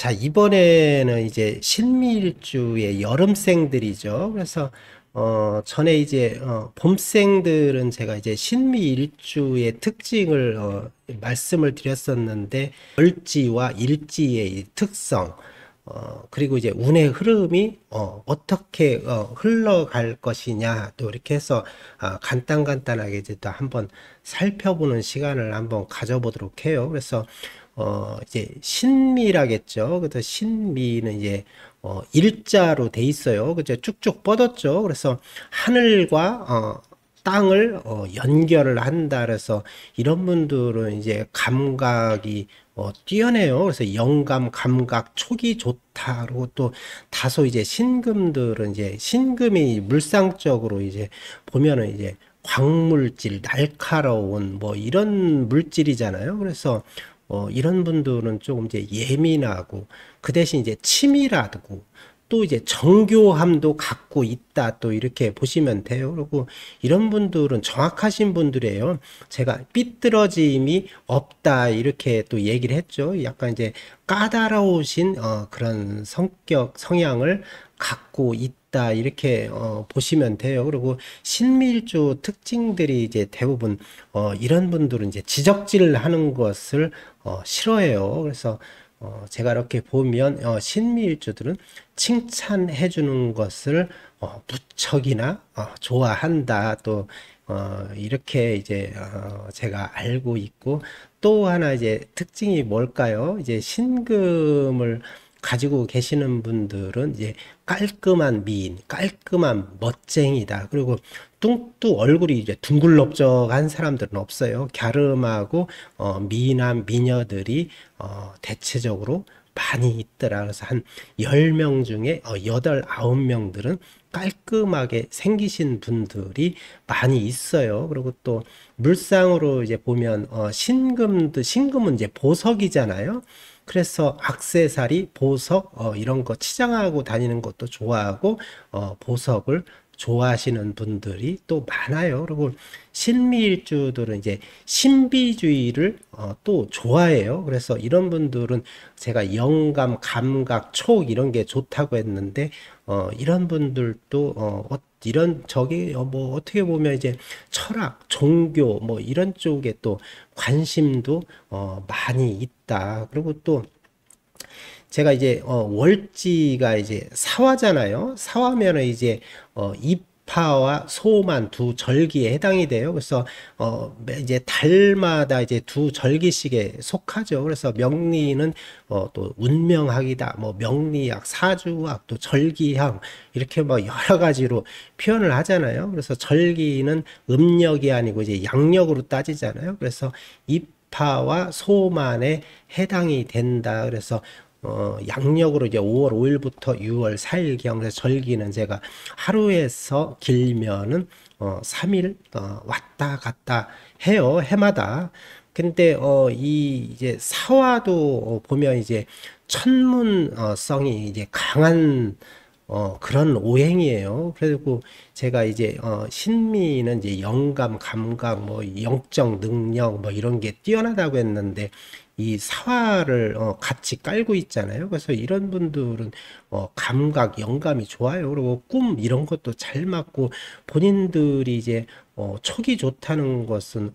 자, 이번에는 이제 신미일주의 여름생들이죠. 그래서 전에 이제 봄생들은 제가 이제 신미일주의 특징을 말씀을 드렸었는데, 월지와 일지의 이 특성, 그리고 이제 운의 흐름이 어떻게 흘러갈 것이냐, 또 이렇게 해서 간단하게 이제 또 한번 살펴보는 시간을 한번 가져보도록 해요. 그래서 이제 신미라겠죠. 그래서 신미는 이제 일자로 돼 있어요. 그죠? 쭉쭉 뻗었죠. 그래서 하늘과 땅을 연결을 한다. 그래서 이런 분들은 이제 감각이 뛰어내요. 그래서 영감, 감각, 촉이 좋다. 그리고 또 다소 이제 신금들은 이제 신금이 물상적으로 이제 보면은 이제 광물질, 날카로운 뭐 이런 물질이잖아요. 그래서 이런 분들은 조금 이제 예민하고 그 대신 이제 치밀하고 또 이제 정교함도 갖고 있다, 또 이렇게 보시면 돼요. 그리고 이런 분들은 정확하신 분들이에요. 제가 삐뚤어짐이 없다 이렇게 또 얘기를 했죠. 약간 이제 까다로우신 그런 성격 성향을 갖고 있다 이렇게 보시면 돼요. 그리고 신밀주 특징들이 이제 대부분 이런 분들은 이제 지적질을 하는 것을 싫어해요. 그래서 제가 이렇게 보면 신미일주들은 칭찬해 주는 것을 무척이나 좋아한다. 또 이렇게 이제 제가 알고 있고, 또 하나 이제 특징이 뭘까요? 이제 신금을 가지고 계시는 분들은 이제 깔끔한 미인, 깔끔한 멋쟁이다. 그리고 뚱뚱 얼굴이 이제 둥글럽적한 사람들은 없어요. 갸름하고 미인한 미녀들이 대체적으로 많이 있더라. 그래서 한 10명 중에 8, 9명들은 깔끔하게 생기신 분들이 많이 있어요. 그리고 또 물상으로 이제 보면 신금은 이제 보석이잖아요. 그래서 액세서리, 보석 이런 거 치장하고 다니는 것도 좋아하고 보석을 좋아하시는 분들이 또 많아요. 그리고 신미일주들은 이제 신비주의를 또 좋아해요. 그래서 이런 분들은 제가 영감, 감각, 촉 이런 게 좋다고 했는데 이런 분들도 이런 저기 뭐 어떻게 보면 이제 철학, 종교 뭐 이런 쪽에 또 관심도 많이 있다. 그리고 또 제가 이제 월지가 이제 사화잖아요. 사화면은 이제 입하와 소만 두 절기에 해당이 돼요. 그래서 이제 달마다 이제 두 절기씩에 속하죠. 그래서 명리는 또 운명학이다, 뭐 명리학, 사주학, 또 절기학 이렇게 뭐 여러 가지로 표현을 하잖아요. 그래서 절기는 음력이 아니고 이제 양력으로 따지잖아요. 그래서 입하와 소만에 해당이 된다. 그래서 양력으로 이제 5월 5일부터 6월 4일경, 그래서 절기는 제가 하루에서 길면은 3일 왔다 갔다 해요. 해마다. 근데 이 이제 사화도 보면 이제 천문성이 이제 강한 그런 오행이에요. 그리고 제가 이제 신미는 이제 영감, 감각, 뭐 영적 능력 뭐 이런 게 뛰어나다고 했는데, 이 사화를 같이 깔고 있잖아요. 그래서 이런 분들은 감각, 영감이 좋아요. 그리고 꿈 이런 것도 잘 맞고, 본인들이 이제 촉이 좋다는 것은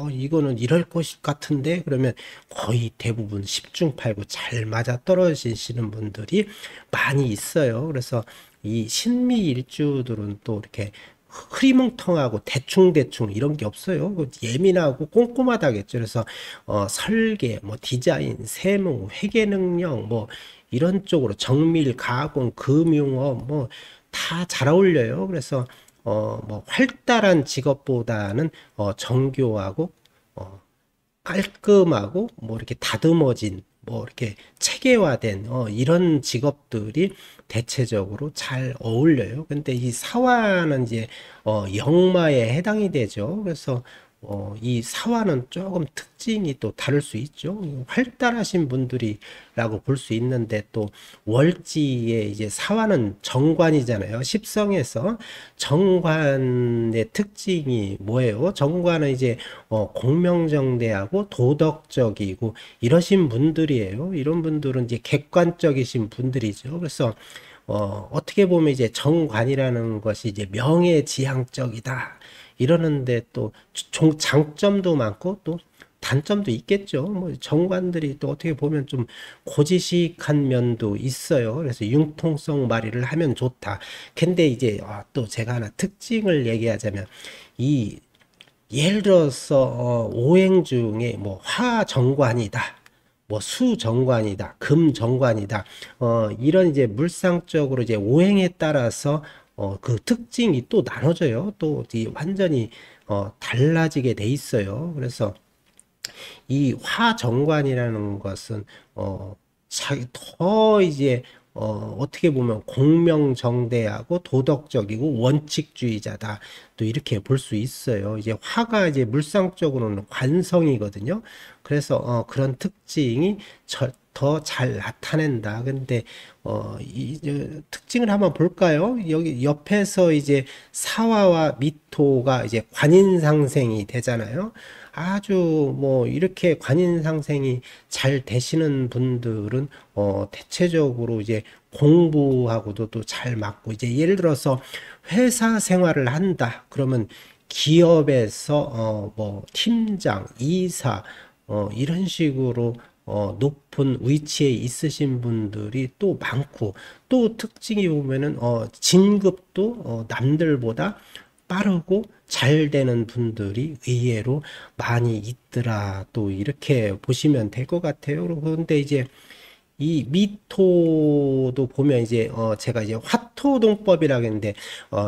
이거는 이럴 것 같은데 그러면 거의 대부분 10중 8구 잘 맞아 떨어지시는 분들이 많이 있어요. 그래서 이 신미일주들은 또 이렇게 흐리멍텅하고 대충대충 이런 게 없어요. 그 예민하고 꼼꼼하다겠죠. 그래서 설계, 뭐 디자인, 세무, 회계 능력, 뭐 이런 쪽으로 정밀, 가공, 금융업 뭐 다 잘 어울려요. 그래서 뭐 활달한 직업보다는 정교하고 어, 깔끔하고 뭐 이렇게 다듬어진 뭐 이렇게 체계화된 이런 직업들이 대체적으로 잘 어울려요. 근데 이 사화는 이제 역마에 해당이 되죠. 그래서 이 사화는 조금 특징이 또 다를 수 있죠. 활달하신 분들이라고 볼 수 있는데 또 월지의 이제 사화는 정관이잖아요. 십성에서 정관의 특징이 뭐예요? 정관은 이제 공명정대하고 도덕적이고 이러신 분들이에요. 이런 분들은 이제 객관적이신 분들이죠. 그래서 어떻게 보면 이제 정관이라는 것이 이제 명예지향적이다. 이러는데 또 장점도 많고 또 단점도 있겠죠. 뭐 정관들이 또 어떻게 보면 좀 고지식한 면도 있어요. 그래서 융통성 발휘를 하면 좋다. 근데 이제 또 제가 하나 특징을 얘기하자면 이 예를 들어서 오행 중에 뭐 화정관이다. 뭐 수정관이다, 금정관이다, 이런 이제 물상적으로 이제 오행에 따라서 그 특징이 또 나눠져요. 또 완전히 달라지게 돼 있어요. 그래서 이 화정관이라는 것은 더 이제 어떻게 보면 공명정대하고 도덕적이고 원칙주의자다. 또 이렇게 볼 수 있어요. 이제 화가 이제 물상적으로는 관성이거든요. 그래서 그런 특징이 더 잘 나타낸다. 근데 이 특징을 한번 볼까요? 여기 옆에서 이제 사화와 미토가 이제 관인상생이 되잖아요. 아주 뭐 이렇게 관인상생이 잘 되시는 분들은 대체적으로 이제 공부하고도 또 잘 맞고 이제 예를 들어서 회사 생활을 한다. 그러면 기업에서 뭐 팀장, 이사 이런 식으로 높은 위치에 있으신 분들이 또 많고 또 특징이 보면은 진급도 남들보다 빠르고 잘 되는 분들이 의외로 많이 있더라. 또 이렇게 보시면 될 것 같아요. 그런데 이제 이 미토도 보면 이제 제가 이제 화토동법이라고 했는데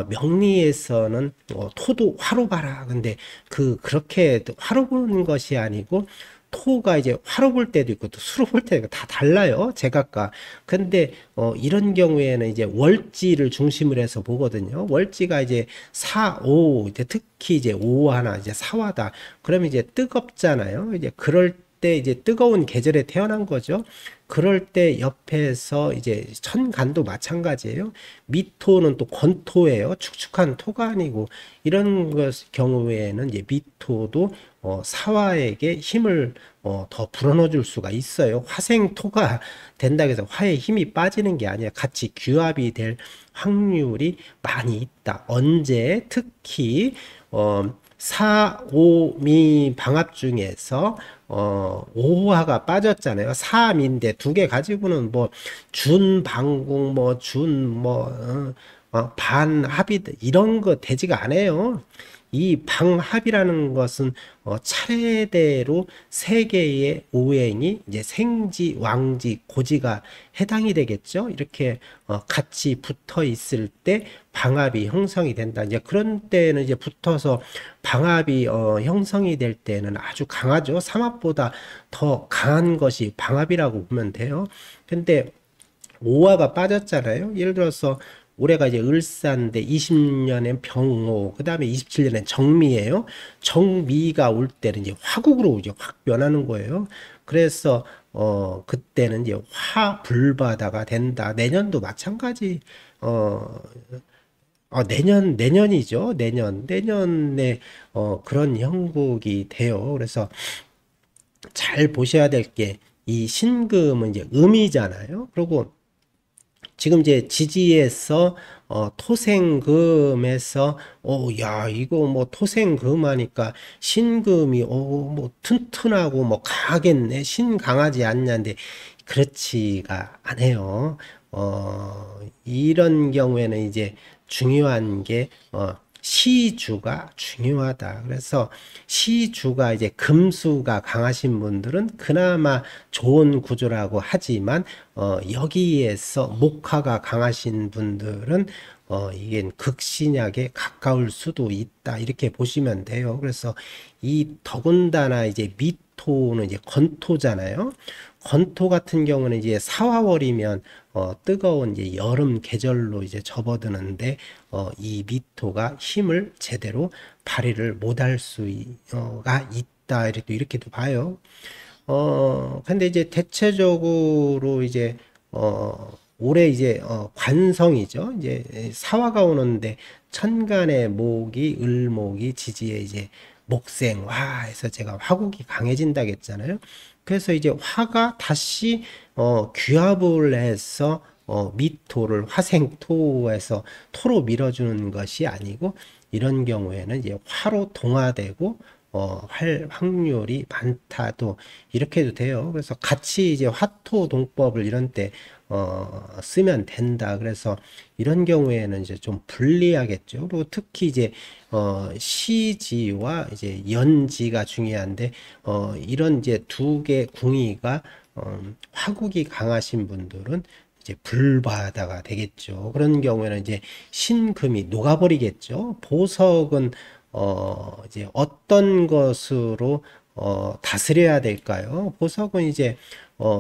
명리에서는 토도 화로 봐라. 근데 그렇게 화로 보는 것이 아니고 토가 이제 화로 볼 때도 있고 또 수로 볼 때도 있고 다 달라요. 제각각. 근데 이런 경우에는 이제 월지를 중심으로 해서 보거든요. 월지가 이제 사오 이제 특히 이제 오 하나 이제 사화다. 그러면 이제 뜨겁잖아요. 이제 그럴 때 이제 뜨거운 계절에 태어난 거죠. 그럴 때 옆에서 이제 천간도 마찬가지예요. 미토는 또 건토예요. 축축한 토가 아니고 이런 것 경우에는 이제 미토도 사화에게 힘을 더 불어넣어 줄 수가 있어요. 화생토가 된다고 해서 화에 힘이 빠지는 게 아니라 같이 규합이 될 확률이 많이 있다. 언제 특히 사오미 방합 중에서 오화가 빠졌잖아요. 사암인데 두 개 가지고는 뭐 준방궁 반합이 이런 거 되지가 않아요. 이 방합이라는 것은 차례대로 세 개의 오행이 이제 생지, 왕지, 고지가 해당이 되겠죠. 이렇게 같이 붙어 있을 때 방합이 형성이 된다. 이제 그런 때는 이제 붙어서 방합이 형성이 될 때는 아주 강하죠. 삼합보다 더 강한 것이 방합이라고 보면 돼요. 근데 오화가 빠졌잖아요. 예를 들어서 올해가 이제 을사인데 20년엔 병오, 그 다음에 27년엔 정미예요. 정미가 올 때는 이제 화국으로 이제 확 변하는 거예요. 그래서 그때는 이제 화불바다가 된다. 내년도 마찬가지. 내년이죠. 내년에 그런 형국이 돼요. 그래서 잘 보셔야 될 게 이 신금은 이제 음이잖아요. 그리고 지금 이제 지지에서 토생금에서 야 이거 뭐 토생금 하니까 신금이 뭐 튼튼하고 뭐 강하겠네 신강하지 않냐는데 그렇지가 않아요. 이런 경우에는 이제 중요한 게 시주가 중요하다. 그래서 시주가 이제 금수가 강하신 분들은 그나마 좋은 구조라고 하지만 여기에서 목화가 강하신 분들은 이게 극신약에 가까울 수도 있다. 이렇게 보시면 돼요. 그래서 이 더군다나 이제 미토는 이제 건토잖아요. 건토 같은 경우는 이제 사화월이면 뜨거운 이제 여름 계절로 이제 접어드는데 이 미토가 힘을 제대로 발휘를 못할 수가 있다. 이렇게도 봐요. 근데 이제 대체적으로 이제, 올해 이제, 관성이죠. 이제 사화가 오는데 천간에 목이, 을목이 지지에 이제 목생, 와 해서 제가 화국이 강해진다고 했잖아요. 그래서 이제 화가 다시, 귀합을 해서, 미토를 화생토에서 토로 밀어주는 것이 아니고, 이런 경우에는 이제 화로 동화되고, 할 확률이 많다도 이렇게 해도 돼요. 그래서 같이 이제 화토동법을 이런 때 쓰면 된다. 그래서 이런 경우에는 이제 좀 불리하겠죠. 그리고 특히 이제 시지와 이제 연지가 중요한데 이런 이제 두 개 궁이가 화국이 강하신 분들은 이제 불바다가 되겠죠. 그런 경우에는 이제 신금이 녹아버리겠죠. 보석은 이제 어떤 것으로 다스려야 될까요? 보석은 이제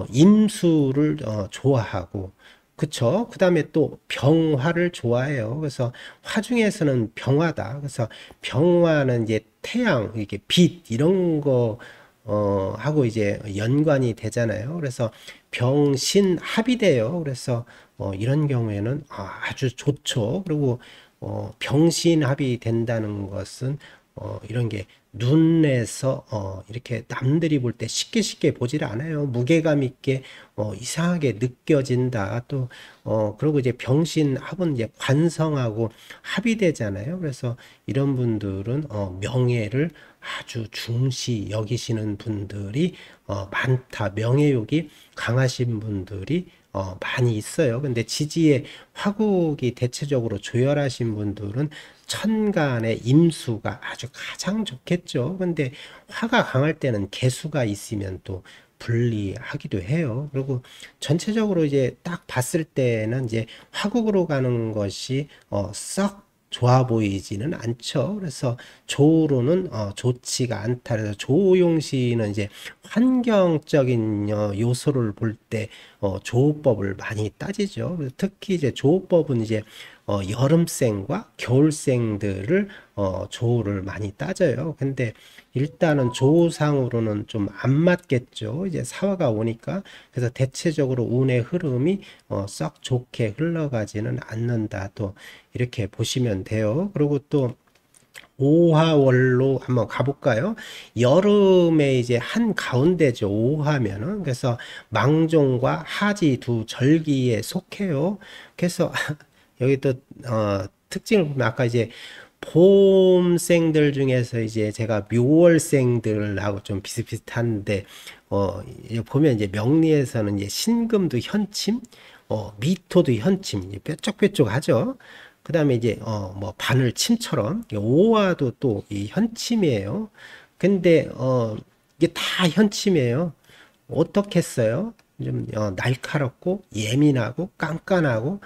임수를 좋아하고, 그쵸? 그 다음에 또 병화를 좋아해요. 그래서 화 중에서는 병화다. 그래서 병화는 이제 태양, 이렇게 빛 이런 거 하고 이제 연관이 되잖아요. 그래서 병신합이 돼요. 그래서 이런 경우에는 아주 좋죠. 그리고 병신합이 된다는 것은 이런 게 눈에서 이렇게 남들이 볼 때 쉽게 보질 않아요. 무게감 있게 이상하게 느껴진다. 또 그리고 이제 병신합은 이제 관성하고 합이 되잖아요. 그래서 이런 분들은 명예를 아주 중시 여기시는 분들이 많다. 명예욕이 강하신 분들이 많이 있어요. 근데 지지에 화국이 대체적으로 조열하신 분들은 천간의 임수가 아주 가장 좋겠죠. 근데 화가 강할 때는 개수가 있으면 또 불리하기도 해요. 그리고 전체적으로 이제 딱 봤을 때는 이제 화국으로 가는 것이 썩 좋아 보이지는 않죠. 그래서 조로는 좋지가 않다. 그래서 조용시는 이제 환경적인 요소를 볼 때 조법을 많이 따지죠. 그래서 특히 이제 조법은 이제 여름생과 겨울생들을 조를 많이 따져요. 근데 일단은 조상으로는 좀 안 맞겠죠. 이제 사화가 오니까. 그래서 대체적으로 운의 흐름이 썩 좋게 흘러가지는 않는다. 또 이렇게 보시면 돼요. 그리고 또 오화월로 한번 가볼까요? 여름에 이제 한 가운데죠. 오화면은. 그래서 망종과 하지 두 절기에 속해요. 그래서 여기 또 특징을 보면 아까 이제 봄생들 중에서 이제 제가 묘월생들하고 좀 비슷비슷한데 이제 보면 이제 명리에서는 이제 신금도 현침, 미토도 현침, 이제 뾰족뾰족하죠. 그 다음에 이제 뭐 바늘 침처럼 오화도 또 이 현침이에요. 근데 이게 다 현침이에요. 어떻게 써요? 좀 날카롭고 예민하고 깐깐하고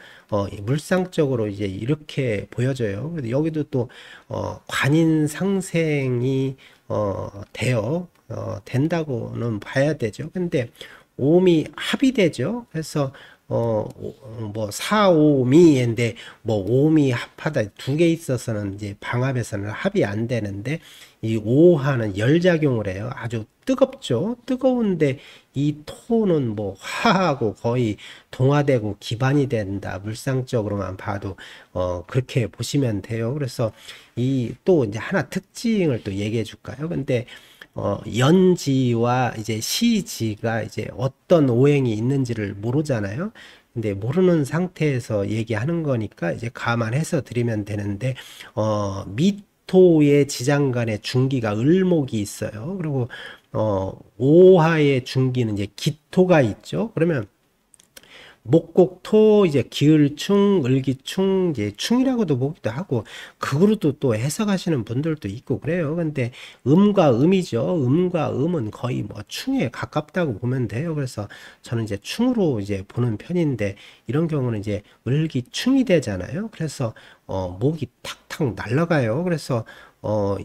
물상적으로 이제 이렇게 보여져요. 근데 여기도 또 관인 상생이 돼요. 된다고는 봐야 되죠. 근데 오음이 합이 되죠. 그래서 뭐 사오미인데 뭐 오음이 합하다 두 개 있어서는 이제 방합에서는 합이 안 되는데 이 오하는 열작용을 해요. 아주 뜨겁죠. 뜨거운데 이 토는 뭐 화하고 거의 동화되고 기반이 된다. 물상적으로만 봐도 그렇게 보시면 돼요. 그래서 이 또 이제 하나 특징을 또 얘기해 줄까요? 근데 연지와 이제 시지가 이제 어떤 오행이 있는지를 모르잖아요. 근데 모르는 상태에서 얘기하는 거니까 이제 감안해서 드리면 되는데, 미토의 지장간에 중기가 을목이 있어요. 그리고, 오화의 중기는 이제 기토가 있죠. 그러면 목곡토 이제 기을충, 을기충, 이제 충이라고도 보기도 하고 그거로도 또 해석하시는 분들도 있고 그래요. 근데 음과 음이죠. 음과 음은 거의 뭐 충에 가깝다고 보면 돼요. 그래서 저는 이제 충으로 이제 보는 편인데 이런 경우는 이제 을기충이 되잖아요. 그래서 목이 탁탁 날아가요. 그래서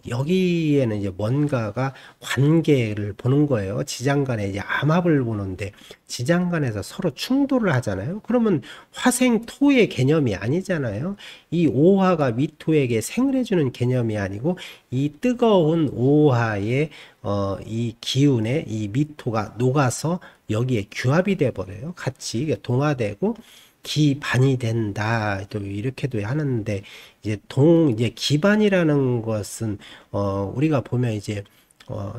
여기에는 이제 뭔가가 관계를 보는 거예요. 지장간에 이제 암합을 보는데 지장간에서 서로 충돌을 하잖아요. 그러면 화생토의 개념이 아니잖아요. 이 오화가 미토에게 생을 해주는 개념이 아니고 이 뜨거운 오화의 이 기운에 이 미토가 녹아서 여기에 규합이 돼 버려요. 같이 동화되고 기반이 된다. 또 이렇게도 하는데 이제 기반이라는 것은 우리가 보면 이제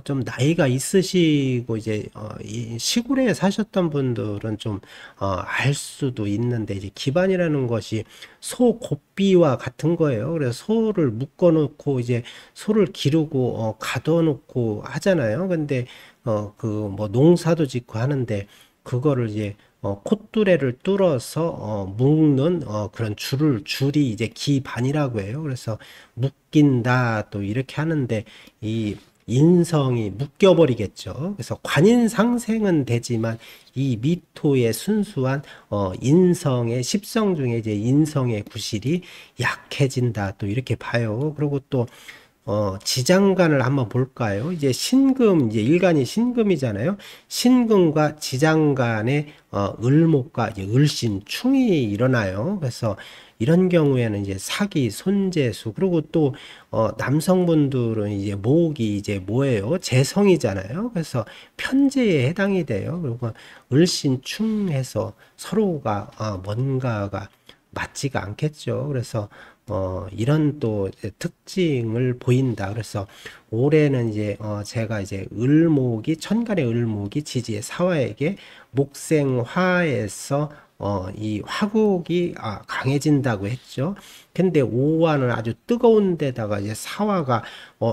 좀 나이가 있으시고 이제 이 시골에 사셨던 분들은 좀 알 수도 있는데 이제 기반이라는 것이 소 곱비와 같은 거예요. 그래서 소를 묶어 놓고 이제 소를 기르고 가둬 놓고 하잖아요. 근데 그 뭐 농사도 짓고 하는데 그거를 이제 콧뚜레를 뚫어서 묶는 그런 줄이 이제 기반이라고 해요. 그래서 묶인다 또 이렇게 하는데 이 인성이 묶여버리겠죠. 그래서 관인상생은 되지만 이 미토의 순수한 인성의 십성 중에 이제 인성의 구실이 약해진다 또 이렇게 봐요. 그리고 또 지장간을 한번 볼까요? 이제 신금, 이제 일간이 신금이잖아요. 신금과 지장간의 을목과 이제 을신충이 일어나요. 그래서 이런 경우에는 이제 사기, 손재수, 그리고 또 남성분들은 이제 목이 이제 뭐예요? 재성이잖아요. 그래서 편재에 해당이 돼요. 그리고 을신충해서 서로가 뭔가가 맞지가 않겠죠. 그래서 이런 또 특징을 보인다. 그래서 올해는 이제 제가 이제 을목이 천간의 을목이 지지의 사화에게 목생화에서 이 화국이 강해진다고 했죠. 근데 오화는 아주 뜨거운 데다가 이제 사화가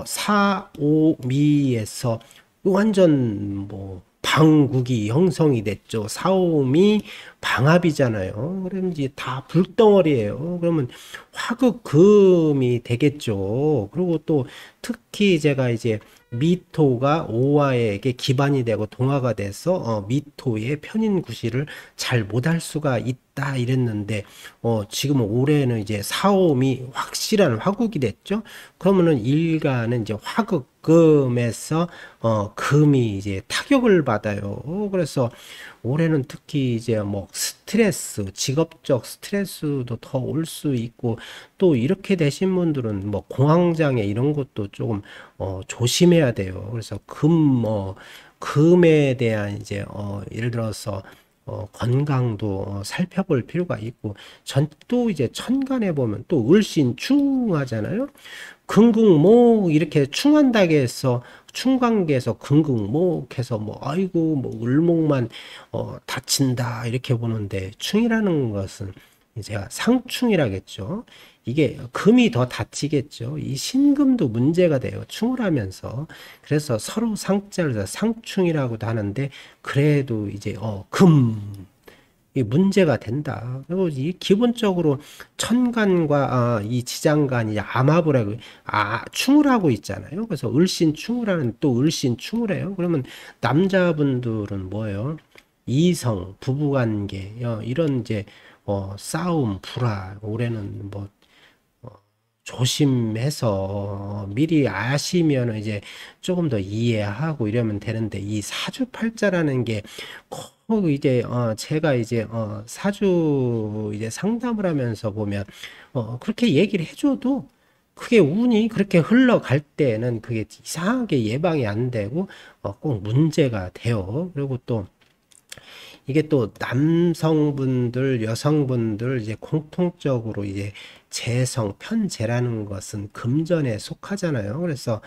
사오미에서 완전 뭐 방국이 형성이 됐죠. 사오미 방합이잖아요. 그러면 이제 다 불덩어리예요. 그러면 화극금이 되겠죠. 그리고 또 특히 제가 이제 미토가 오화에게 기반이 되고 동화가 돼서 미토의 편인 구실을 잘 못할 수가 있다 이랬는데 지금 올해는 이제 사오미 확실한 화국이 됐죠. 그러면은 일가는 이제 화극금에서 금이 이제 타격을 받아요. 그래서 올해는 특히 이제 뭐 스트레스, 직업적 스트레스도 더 올 수 있고 또 이렇게 되신 분들은 뭐 공황장애 이런 것도 조금 조심해야 돼요. 그래서 금에 대한 이제 예를 들어서 건강도 살펴볼 필요가 있고 또 이제 천간에 보면 또 을신충하잖아요. 금극목 이렇게 충한다고 해서 충관계에서 금극목해서 뭐 아이고 뭐 을목만 다친다 이렇게 보는데 충이라는 것은 제가 상충이라겠죠. 이게 금이 더 다치겠죠. 이 신금도 문제가 돼요. 충을 하면서. 그래서 서로 상자를 해서 상충이라고도 하는데 그래도 이제 이 문제가 된다. 그리고 이 기본적으로 천간과 이 지장간이 암합을 하고 충을 하고 있잖아요. 그래서 을신충을 하는 또 을신충을 해요. 그러면 남자분들은 뭐예요? 이성, 부부관계 이런 이제 싸움, 불화 올해는 뭐 조심해서 미리 아시면 이제 조금 더 이해하고 이러면 되는데 이 사주팔자라는 게 꼭 이제 제가 이제 사주 이제 상담을 하면서 보면 그렇게 얘기를 해줘도 그게 운이 그렇게 흘러갈 때는 그게 이상하게 예방이 안 되고 꼭 문제가 돼요. 그리고 또 이게 또 남성분들, 여성분들 이제 공통적으로 이제 재성, 편재라는 것은 금전에 속하잖아요. 그래서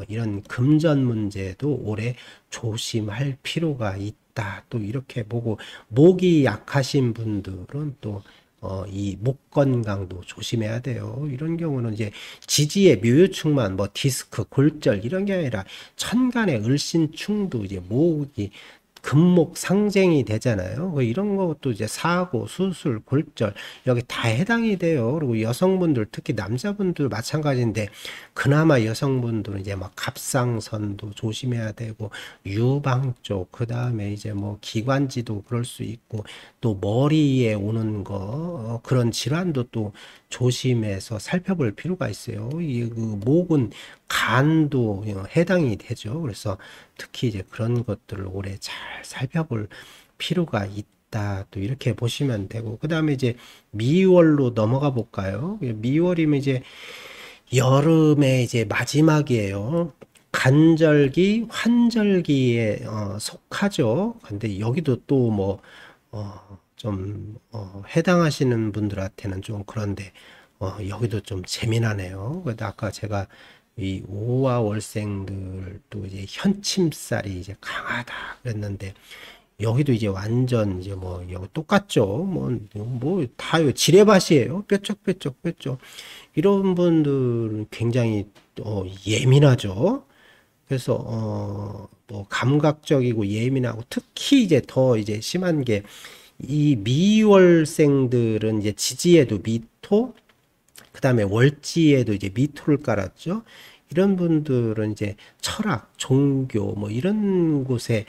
이런 금전 문제도 올해 조심할 필요가 있다. 또 이렇게 보고 목이 약하신 분들은 또 이 목 건강도 조심해야 돼요. 이런 경우는 이제 지지의 묘유충만 뭐 디스크, 골절 이런 게 아니라 천간의 을신충도 이제 목이 금목 상쟁이 되잖아요. 이런 것도 이제 사고, 수술, 골절 여기 다 해당이 돼요. 그리고 여성분들 특히 남자분들 마찬가지인데 그나마 여성분들은 이제 막 갑상선도 조심해야 되고 유방 쪽 그다음에 이제 뭐 기관지도 그럴 수 있고 또 머리에 오는 거 그런 질환도 또 조심해서 살펴볼 필요가 있어요. 이 그 목은 간도 해당이 되죠. 그래서 특히 이제 그런 것들을 오래 잘 살펴볼 필요가 있다. 또 이렇게 보시면 되고, 그 다음에 이제 미월로 넘어가 볼까요? 미월이면 이제 여름의 이제 마지막이에요. 간절기, 환절기에 속하죠. 근데 여기도 또 뭐, 해당하시는 분들한테는 좀 그런데, 여기도 좀 재미나네요. 그래도 아까 제가 이 오화 월생들도 이제 현침살이 이제 강하다 그랬는데, 여기도 이제 완전 이제 뭐 여기 똑같죠. 다 지뢰밭이에요. 뾰족뾰족 뾰족. 이런 분들은 굉장히 예민하죠. 그래서 뭐 감각적이고 예민하고 특히 이제 더 이제 심한 게 이 미월생들은 이제 지지에도 미토, 그다음에 월지에도 이제 미토를 깔았죠. 이런 분들은 이제 철학, 종교 뭐 이런 곳에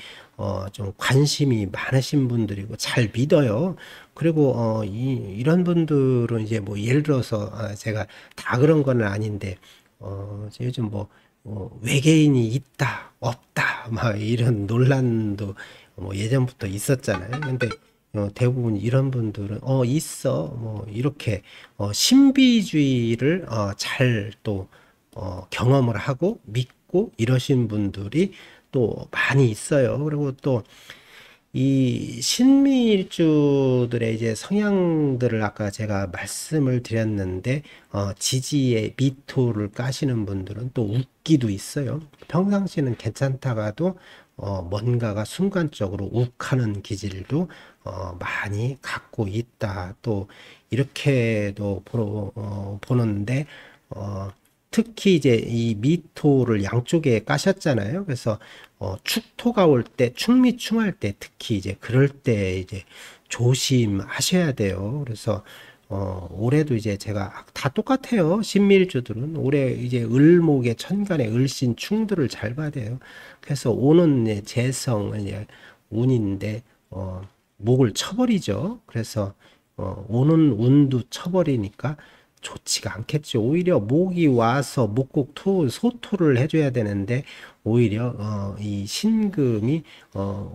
좀 관심이 많으신 분들이고 잘 믿어요. 그리고 이런 분들은 이제 뭐 예를 들어서 제가 다 그런 건 아닌데 요즘 뭐 외계인이 있다, 없다, 막 이런 논란도 뭐 예전부터 있었잖아요. 근데 대부분 이런 분들은 있어 뭐 이렇게 신비주의를 잘 또 경험을 하고 믿고 이러신 분들이 또 많이 있어요. 그리고 또 이 신미일주들의 이제 성향들을 아까 제가 말씀을 드렸는데 지지에 미토를 까시는 분들은 또 웃기도 있어요. 평상시는 괜찮다가도 뭔가가 순간적으로 욱하는 기질도 많이 갖고 있다. 또 이렇게도 보는데 특히 이제 이 미토를 양쪽에 까셨잖아요. 그래서 축토가 올 때, 충미충할 때 특히 이제 그럴 때 이제 조심하셔야 돼요. 그래서 올해도 이제 제가 다 똑같아요. 신밀주들은 올해 이제 을목에 천간에 을신 충들을 잘 봐야 돼요. 그래서 오는 이제 재성 이제 운인데 목을 쳐버리죠. 그래서 오는 운도 쳐버리니까 좋지가 않겠죠. 오히려 목이 와서 목곡토 소토를 해줘야 되는데 오히려 이 신금이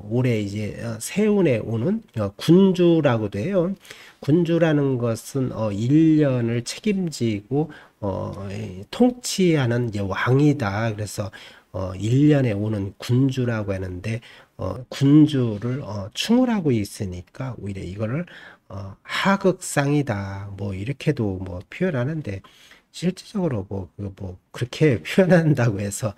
올해 이제 세운에 오는 군주라고도 해요. 군주라는 것은 1년을 책임지고 통치하는 이제 왕이다. 그래서 1년에 오는 군주라고 하는데 군주를 충을 하고 있으니까 오히려 이거를 하극상이다 뭐 이렇게도 뭐 표현하는데 실질적으로 뭐 그렇게 표현한다고 해서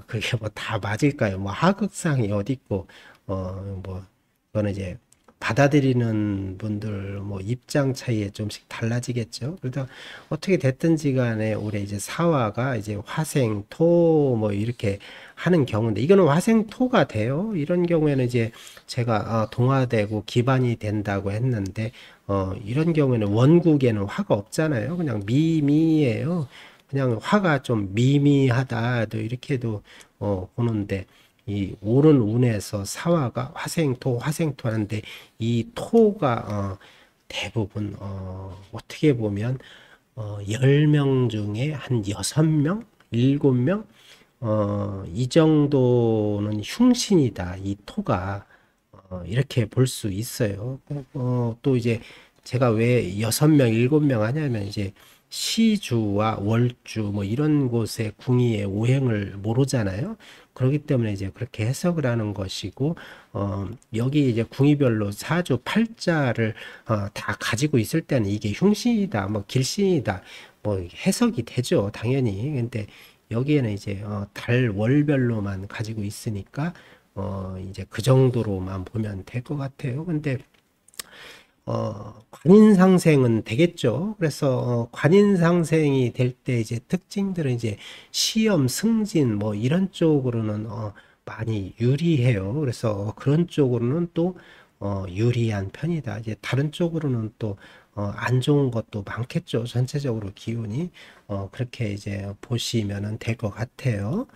그게 뭐 다 맞을까요? 뭐 하극상이 어디 있고 뭐 그거는 이제 받아들이는 분들 뭐 입장 차이에 좀씩 달라지겠죠. 그래도 어떻게 됐든지 간에 올해 이제 사화가 이제 화생, 토 뭐 이렇게 하는 경우인데 이거는 화생 토가 돼요. 이런 경우에는 이제 제가 동화되고 기반이 된다고 했는데 이런 경우에는 원국에는 화가 없잖아요. 그냥 미미예요. 그냥 화가 좀 미미하다 또 이렇게도 보는데 이 오른 운에서 사화가 화생토 화생토 하는데 이 토가 대부분 어떻게 보면 10명 중에 한 6명, 7명 이 정도는 흉신이다. 이 토가 이렇게 볼 수 있어요. 또 이제 제가 왜 6명, 7명 하냐면 이제 시주와 월주 뭐 이런 곳에 궁의의 오행을 모르잖아요. 그렇기 때문에 이제 그렇게 해석을 하는 것이고 여기 이제 궁의별로 사주 팔자를 다 가지고 있을 때는 이게 흉신이다, 뭐 길신이다, 뭐 해석이 되죠, 당연히. 근데 여기에는 이제 달 월별로만 가지고 있으니까 이제 그 정도로만 보면 될 것 같아요. 근데 관인상생은 되겠죠. 그래서 관인상생이 될 때 이제 특징들은 이제 시험, 승진 뭐 이런 쪽으로는 많이 유리해요. 그래서 그런 쪽으로는 또 유리한 편이다. 이제 다른 쪽으로는 또 안 좋은 것도 많겠죠. 전체적으로 기운이 그렇게 이제 보시면은 될 것 같아요.